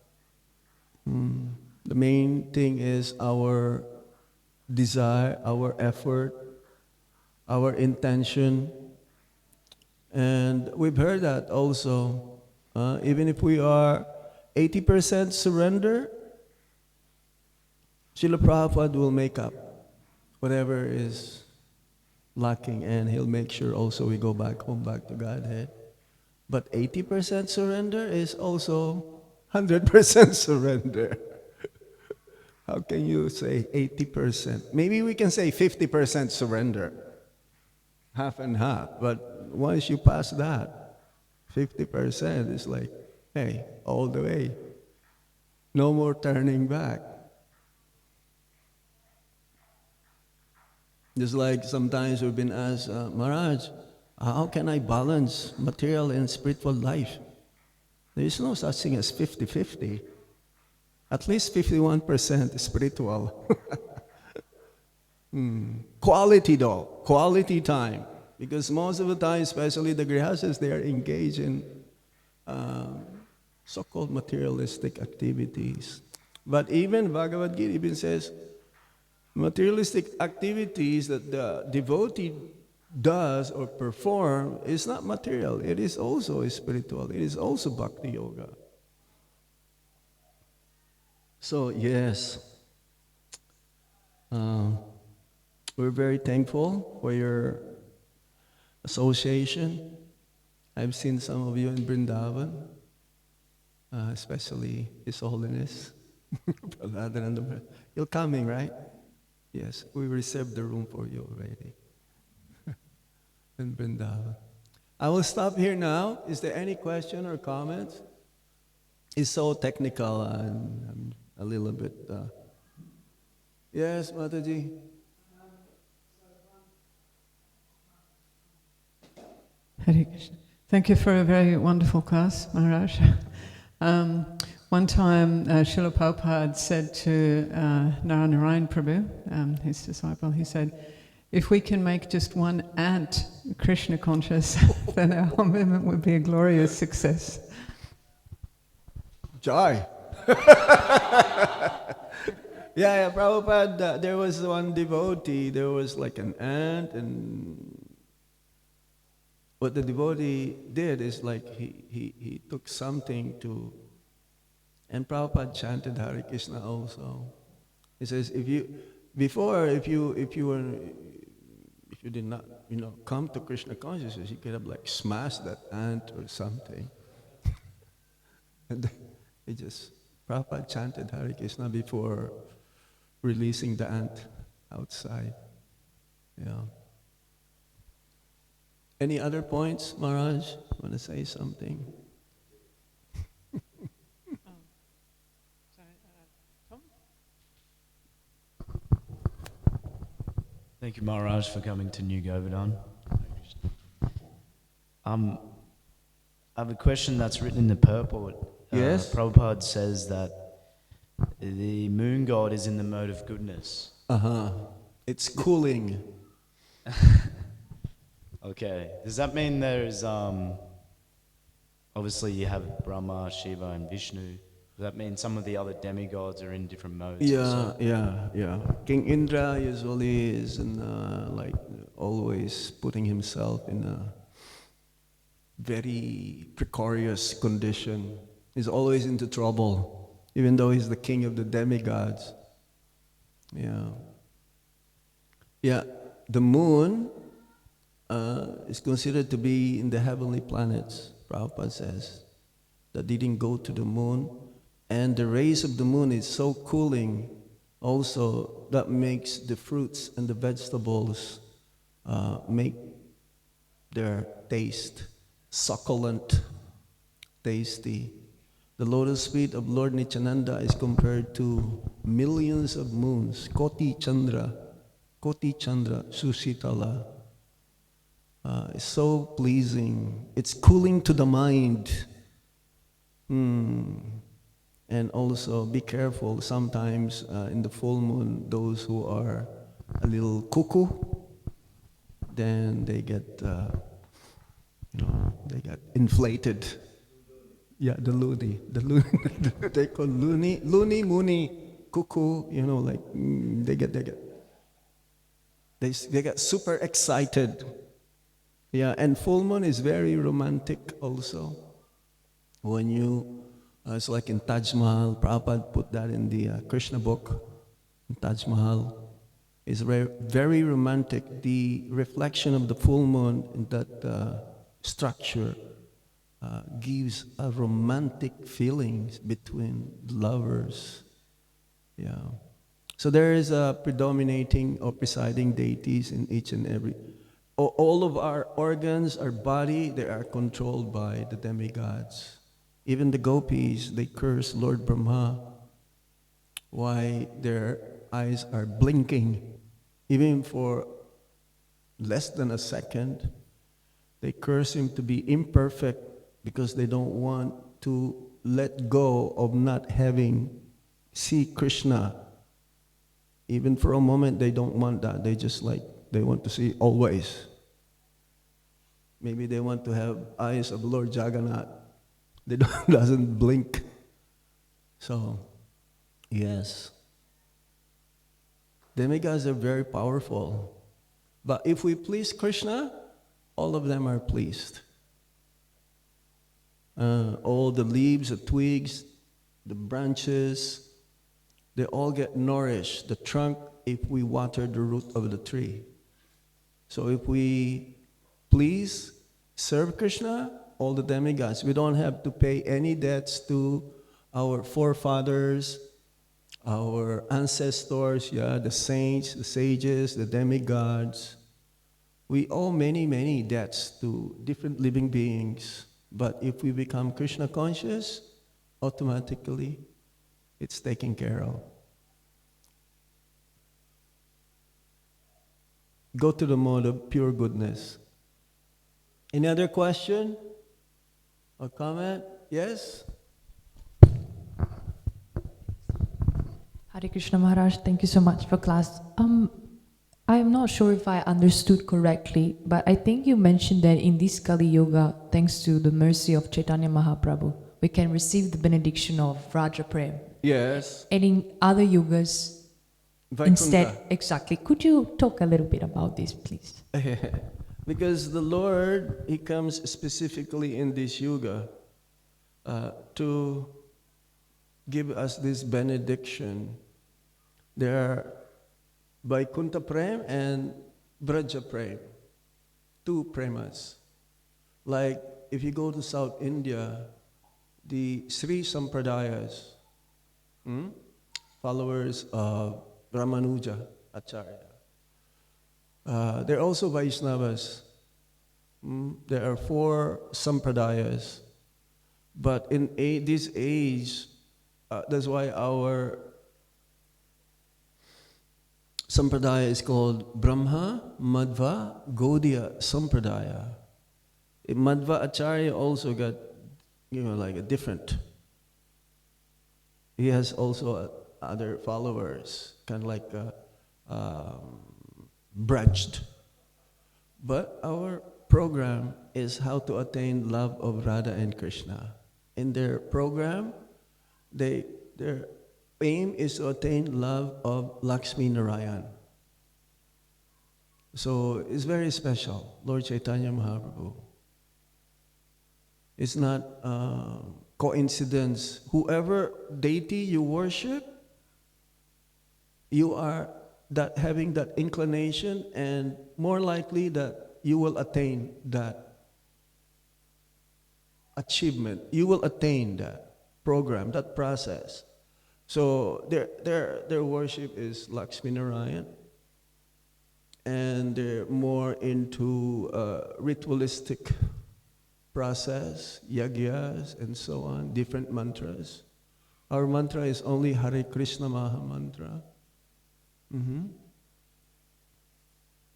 The main thing is our desire, our effort, our intention. And we've heard that also. Even if we are 80% surrender, Srila Prabhupada will make up whatever is lacking, and he'll make sure also we go back home, back to Godhead. But 80% surrender is also 100% surrender. How can you say 80%? Maybe we can say 50% surrender, half and half. But once you pass that, 50% is like, hey, all the way. No more turning back. Just like sometimes we've been asked, Maharaj, how can I balance material and spiritual life? There is no such thing as 50-50. At least 51% is spiritual. Quality though, quality time. Because most of the time, especially the grihastas, they are engaged in so-called materialistic activities. But even Bhagavad Gita even says, materialistic activities that the devotee does or perform is not material. It is also spiritual. It is also bhakti yoga. So yes, we're very thankful for your association. I've seen some of you in Vrindavan, especially His Holiness. You're coming, right? Yes, we reserved the room for you already in Vrindavan. I will stop here now. Is there any question or comments? It's so technical and I'm a little bit... Yes, Mataji? Hare Krishna. Thank you for a very wonderful class, Maharaj. One time, Srila Prabhupada said to Narayan Prabhu, his disciple, he said, if we can make just one ant Krishna conscious, then our whole movement would be a glorious success. Joy! Yeah, Prabhupada, there was one devotee, there was like an ant, and what the devotee did is like he took something to, and Prabhupada chanted Hare Krishna also. He says, if you did not, come to Krishna consciousness, you could have like smashed that ant or something. And Prabhupada chanted Hare Krishna before releasing the ant outside. Yeah. Any other points, Maharaj? Want to say something? Thank you, Maharaj, for coming to New Govardhana. I have a question that's written in the purport. Yes? Prabhupada says that the moon god is in the mode of goodness. It's cooling. Okay. Does that mean there's, obviously you have Brahma, Shiva and Vishnu. Does that mean some of the other demigods are in different modes? Yeah. King Indra usually is always putting himself in a very precarious condition. He's always into trouble, even though he's the king of the demigods. Yeah. The moon is considered to be in the heavenly planets, Prabhupada says, that didn't go to the moon. And the rays of the moon is so cooling also that makes the fruits and the vegetables make their taste succulent, tasty. The lotus feet of Lord Nityananda is compared to millions of moons, Koti Chandra, Sushitala. It's so pleasing. It's cooling to the mind. And also be careful, sometimes in the full moon, those who are a little cuckoo, then they get, they get inflated. Yeah, the loony, they call loony, moony, cuckoo, they get super excited. Yeah, and full moon is very romantic also. When you It's like in Taj Mahal. Prabhupada put that in the Krishna book. In Taj Mahal is very romantic. The reflection of the full moon in that structure gives a romantic feelings between lovers. Yeah. So there is a predominating or presiding deities in each and every. All of our organs, our body, they are controlled by the demigods. Even the gopis, they curse Lord Brahma. Why their eyes are blinking, even for less than a second. They curse him to be imperfect because they don't want to let go of not having see Krishna. Even for a moment, they don't want that. They want to see always. Maybe they want to have eyes of Lord Jagannath. They doesn't blink. So, yes. Demigods are very powerful. But if we please Krishna, all of them are pleased. All the leaves, the twigs, the branches, they all get nourished. The trunk, if we water the root of the tree. So if we please serve Krishna, all the demigods, we don't have to pay any debts to our forefathers, our ancestors, the saints, the sages, the demigods. We owe many, many debts to different living beings. But if we become Krishna conscious, automatically it's taken care of. Go to the mode of pure goodness. Any other question or comment? Yes? Hare Krishna Maharaj, thank you so much for class. I'm not sure if I understood correctly, but I think you mentioned that in this Kali Yoga, thanks to the mercy of Chaitanya Mahaprabhu, we can receive the benediction of Raja Prem. Yes. And in other yugas, Vaikuntha. instead, exactly. Could you talk a little bit about this, please? Because the Lord, He comes specifically in this yuga to give us this benediction. There are Vaikuntha Prem and Braja Prem, two premas. Like if you go to South India, the Sri Sampradayas, followers of Ramanuja Acharya, they're also Vaishnavas. There are 4 Sampradayas. But in this age, that's why our Sampradaya is called Brahma, Madhva, Gaudiya Sampradaya. Madhva Acharya also got, like a different. He has also other followers, kind of like branched. But our program is how to attain love of Radha and Krishna. In their program, their aim is to attain love of Lakshmi Narayan. So it's very special, Lord Chaitanya Mahaprabhu. It's not coincidence. Whoever deity you worship, you are having that inclination, and more likely that you will attain that achievement. You will attain that program, that process. So their worship is Lakshmi Narayan, and they're more into ritualistic process, yagyas and so on, different mantras. Our mantra is only Hare Krishna Maha Mantra.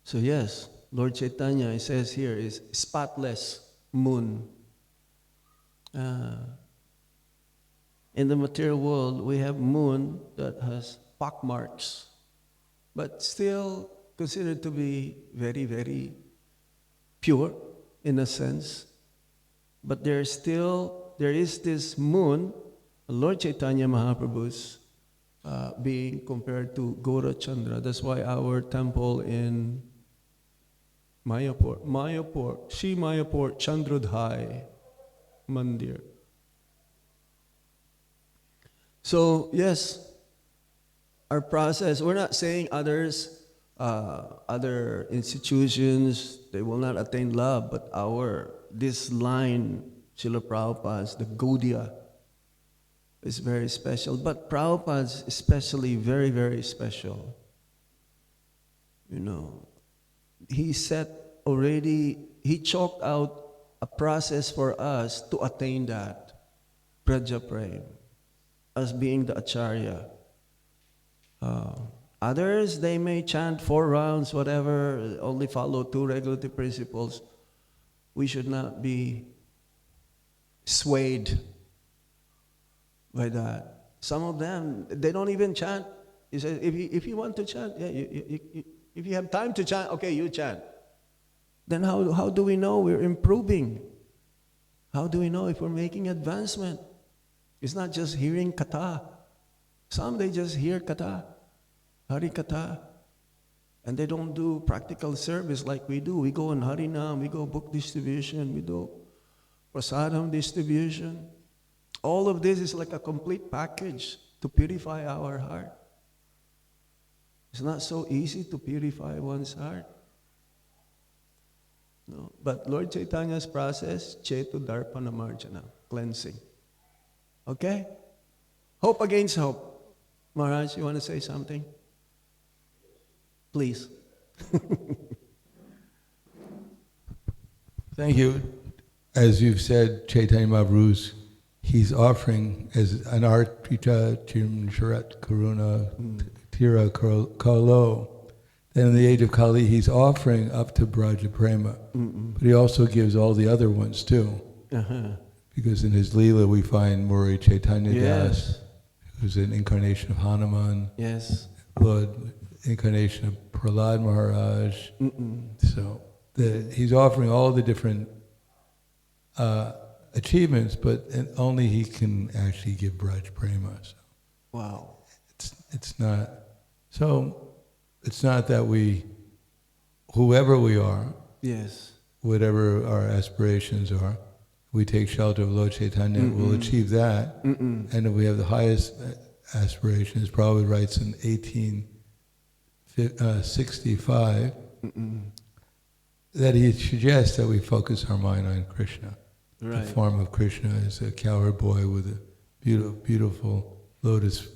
So yes, Lord Chaitanya, it says here, is spotless moon. In the material world, we have moon that has pockmarks, but still considered to be very, very pure in a sense. But there is this moon, Lord Chaitanya Mahaprabhu's, being compared to Gaura Chandra. That's why our temple in Mayapur, Shri Mayapur Chandrodhai Mandir. So yes, our process, we're not saying others, other institutions, they will not attain love, but this line, Srila Prabhupada's, the Gaudiya, is very special. But Prabhupada's especially very, very special. You know, he chalked out a process for us to attain that, Praja Prem, as being the Acharya. Others, they may chant 4 rounds, whatever, only follow 2 regulative principles. We should not be swayed by that. Some of them, they don't even chant. He says, if you want to chant, yeah, if you have time to chant, okay, you chant. Then how do we know we're improving? How do we know if we're making advancement? It's not just hearing katha. Some, they just hear katha, Hari katha, and they don't do practical service like we do. We go on Harinam, we go book distribution, we do prasadam distribution. All of this is like a complete package to purify our heart. It's not so easy to purify one's heart. No. But Lord Chaitanya's process, Chetu Darpana Marjana, cleansing. Okay? Hope against hope. Maharaj, you want to say something? Please. Thank you. As you've said, Chaitanya Mahaprabhu's, he's offering as an arpita chimcharat karuna tira kalo. Then in the age of Kali, he's offering up to Braja Prema. But he also gives all the other ones too. Because in his Leela we find Muri Chaitanya Das, who's an incarnation of Hanuman. Yes. Lord, incarnation of Prahlad Maharaj. So he's offering all the different achievements, but only he can actually give Braj Prema. So Wow. It's not. So it's not that whoever we are, Yes. whatever our aspirations are, we take shelter of Lord Chaitanya, we'll achieve that. And if we have the highest aspirations, Prabhupada writes in 1865 that he suggests that we focus our mind on Krishna. Right. The form of Krishna is a cowherd boy with a beautiful lotus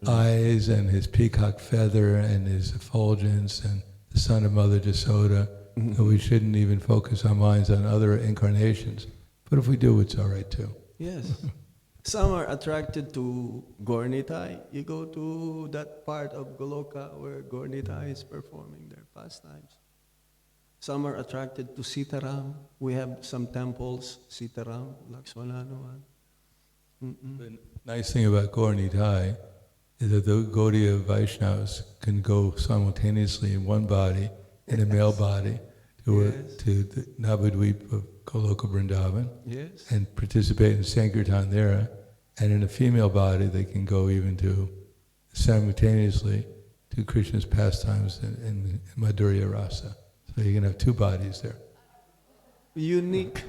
eyes, and his peacock feather, and his effulgence, and the son of Mother Jasoda. And we shouldn't even focus our minds on other incarnations. But if we do, it's all right too. Yes. Some are attracted to Gaur-Nitai. You go to that part of Goloka where Gaur-Nitai is performing their pastimes. Some are attracted to Sitaram. We have some temples, Sitaram, Lakshmananavan. The nice thing about Gaur-Nitai is that the Gaudiya Vaishnavas can go simultaneously in one body, in a male body, to the Navadvip of Goloka Vrindavan, and participate in Sankirtan there. And in a female body, they can go even to simultaneously to Krishna's pastimes in Madhurya Rasa. So you can have 2 bodies there. Unique.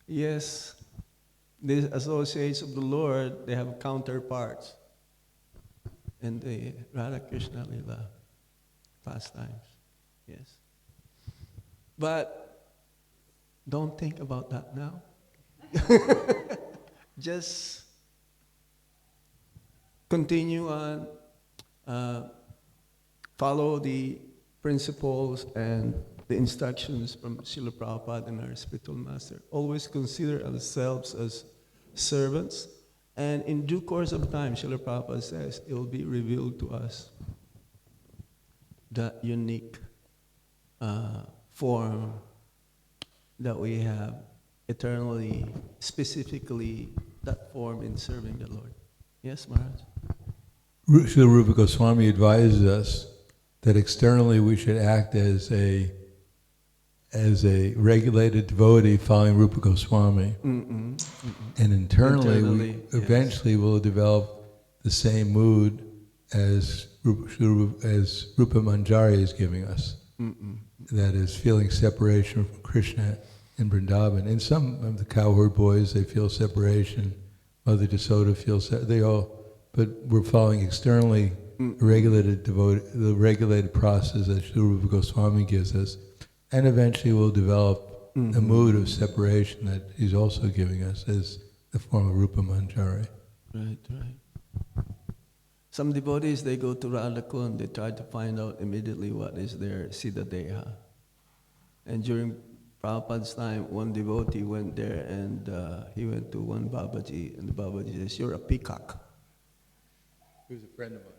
Yes. These associates of the Lord, they have counterparts in the Radha Krishna Lila pastimes. Yes. But don't think about that now. Just continue on, follow the principles and the instructions from Srila Prabhupada and our spiritual master. Always consider ourselves as servants, and in due course of time, Srila Prabhupada says, it will be revealed to us that unique form that we have eternally, specifically that form in serving the Lord. Yes, Maharaj? Srila Rupa Goswami advises us that externally we should act as a regulated devotee following Rupa Goswami. And internally we eventually will develop the same mood as Rupa Manjari is giving us. That is feeling separation from Krishna in Vrindavan. And some of the cowherd boys, they feel separation. Mother Jasoda feels they all, but we're following externally the regulated process that Sri Rupa Goswami gives us, and eventually we'll develop a mood of separation that he's also giving us as the form of Rupa Manjari. Right. Some devotees, they go to Radhakund, they try to find out immediately what is their Siddha Deha. And during Prabhupada's time, one devotee went there and he went to one Babaji, and the Babaji says, "You're a peacock." He was a friend of mine.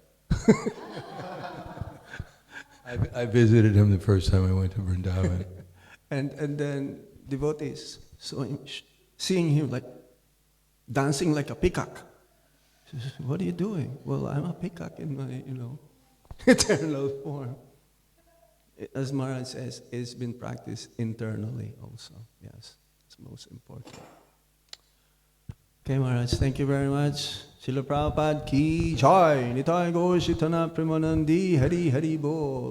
I visited him the first time I went to Vrindavan. And then devotees seeing him like dancing like a peacock. He says, "What are you doing?" "Well, I'm a peacock in my, eternal form." As Maharaj says, it's been practiced internally also. Yes, it's most important. Okay, Maharaj, thank you very much. Srila Prabhupada ki jai, Nitai Gaur Chaitanya Premanandi, Hari Hari Bol.